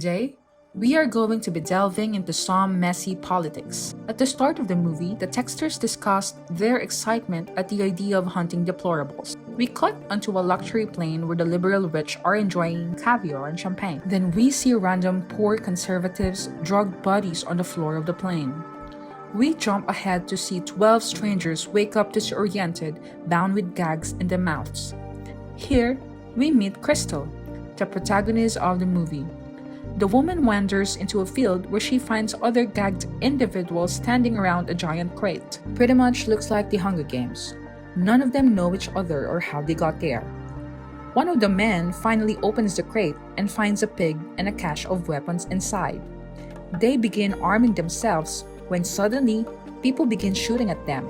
Today, we are going to be delving into some messy politics. At the start of the movie, the texters discussed their excitement at the idea of hunting deplorables. We cut onto a luxury plane where the liberal rich are enjoying caviar and champagne. Then we see random poor conservatives drugged bodies on the floor of the plane. We jump ahead to see 12 strangers wake up disoriented, bound with gags in their mouths. Here, we meet Crystal, the protagonist of the movie. The woman wanders into a field where she finds other gagged individuals standing around a giant crate. Pretty much looks like the Hunger Games. None of them know each other or how they got there. One of the men finally opens the crate and finds a pig and a cache of weapons inside. They begin arming themselves when suddenly, people begin shooting at them.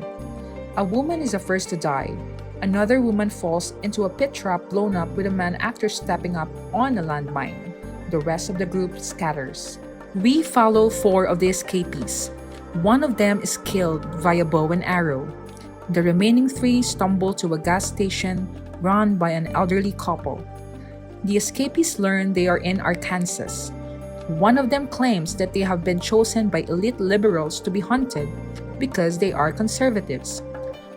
A woman is the first to die. Another woman falls into a pit trap blown up with a man after stepping up on a landmine. The rest of the group scatters. We follow 4 of the escapees. One of them is killed via bow and arrow. The remaining 3 stumble to a gas station run by an elderly couple. The escapees learn they are in Arkansas. One of them claims that they have been chosen by elite liberals to be hunted because they are conservatives.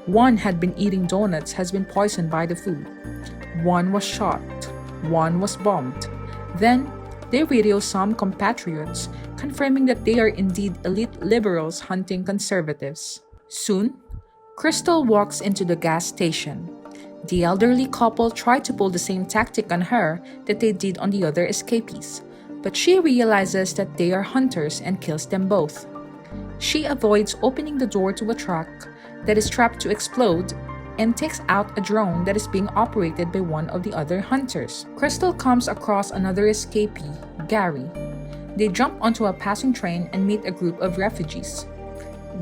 One had been eating donuts has been poisoned by the food. One was shot. One was bombed. Then, they radio some compatriots, confirming that they are indeed elite liberals hunting conservatives. Soon, Crystal walks into the gas station. The elderly couple try to pull the same tactic on her that they did on the other escapees, but she realizes that they are hunters and kills them both. She avoids opening the door to a truck that is trapped to explode and takes out a drone that is being operated by one of the other hunters. Crystal comes across another escapee, Gary. They jump onto a passing train and meet a group of refugees.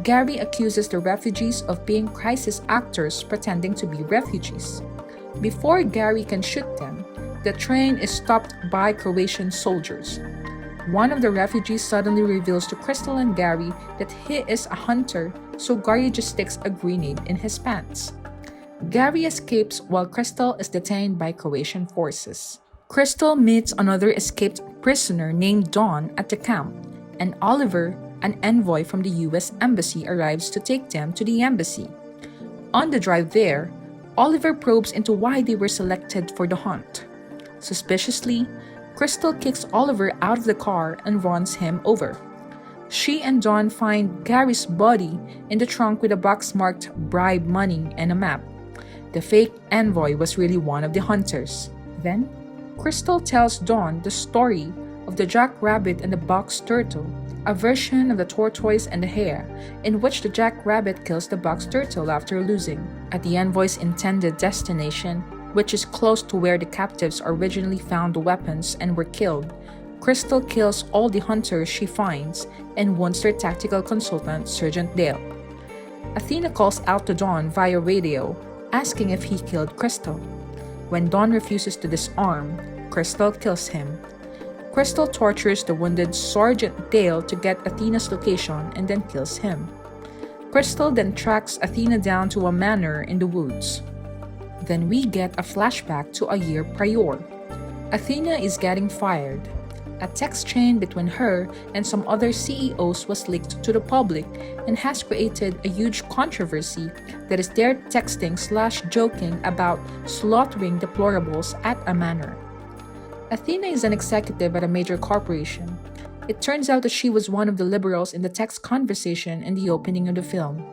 Gary accuses the refugees of being crisis actors pretending to be refugees. Before Gary can shoot them, the train is stopped by Croatian soldiers. One of the refugees suddenly reveals to Crystal and Gary that he is a hunter, so Gary just sticks a grenade in his pants. Gary escapes while Crystal is detained by Croatian forces. Crystal meets another escaped prisoner named Dawn at the camp, and Oliver, an envoy from the US Embassy, arrives to take them to the embassy. On the drive there, Oliver probes into why they were selected for the hunt. Suspiciously, Crystal kicks Oliver out of the car and runs him over. She and Dawn find Gary's body in the trunk with a box marked bribe money and a map. The fake envoy was really one of the hunters. Then, Crystal tells Dawn the story of the jackrabbit and the box turtle, a version of the tortoise and the hare, in which the jackrabbit kills the box turtle after losing. At the envoy's intended destination, which is close to where the captives originally found the weapons and were killed, Crystal kills all the hunters she finds and wounds their tactical consultant, Sergeant Dale. Athena calls out to Dawn via radio, asking if he killed Crystal. When Dawn refuses to disarm, Crystal kills him. Crystal tortures the wounded Sergeant Dale to get Athena's location and then kills him. Crystal then tracks Athena down to a manor in the woods. Then we get a flashback to a year prior. Athena is getting fired. A text chain between her and some other CEOs was leaked to the public and has created a huge controversy that is their texting/joking about slaughtering deplorables at a manor. Athena is an executive at a major corporation. It turns out that she was one of the liberals in the text conversation in the opening of the film.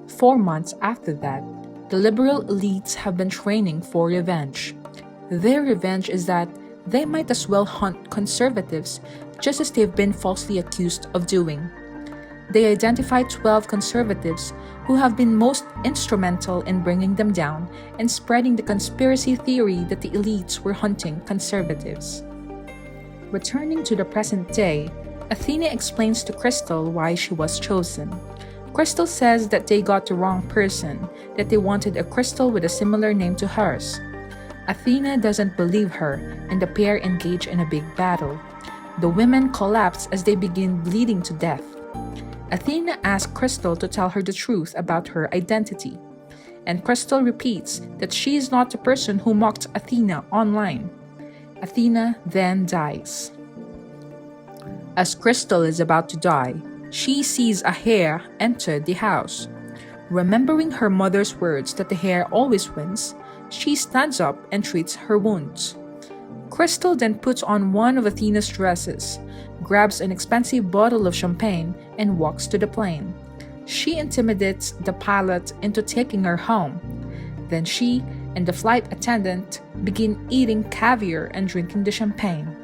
4 months after that, the liberal elites have been training for revenge. Their revenge is that they might as well hunt conservatives just as they've been falsely accused of doing. They identify 12 conservatives who have been most instrumental in bringing them down and spreading the conspiracy theory that the elites were hunting conservatives. Returning to the present day, Athena explains to Crystal why she was chosen. Crystal says that they got the wrong person, that they wanted a crystal with a similar name to hers. Athena doesn't believe her, and the pair engage in a big battle. The women collapse as they begin bleeding to death. Athena asks Crystal to tell her the truth about her identity, and Crystal repeats that she is not the person who mocked Athena online. Athena then dies. As Crystal is about to die, she sees a hare enter the house. Remembering her mother's words that the hare always wins, she stands up and treats her wounds. Crystal then puts on one of Athena's dresses, grabs an expensive bottle of champagne, and walks to the plane. She intimidates the pilot into taking her home. Then she and the flight attendant begin eating caviar and drinking the champagne.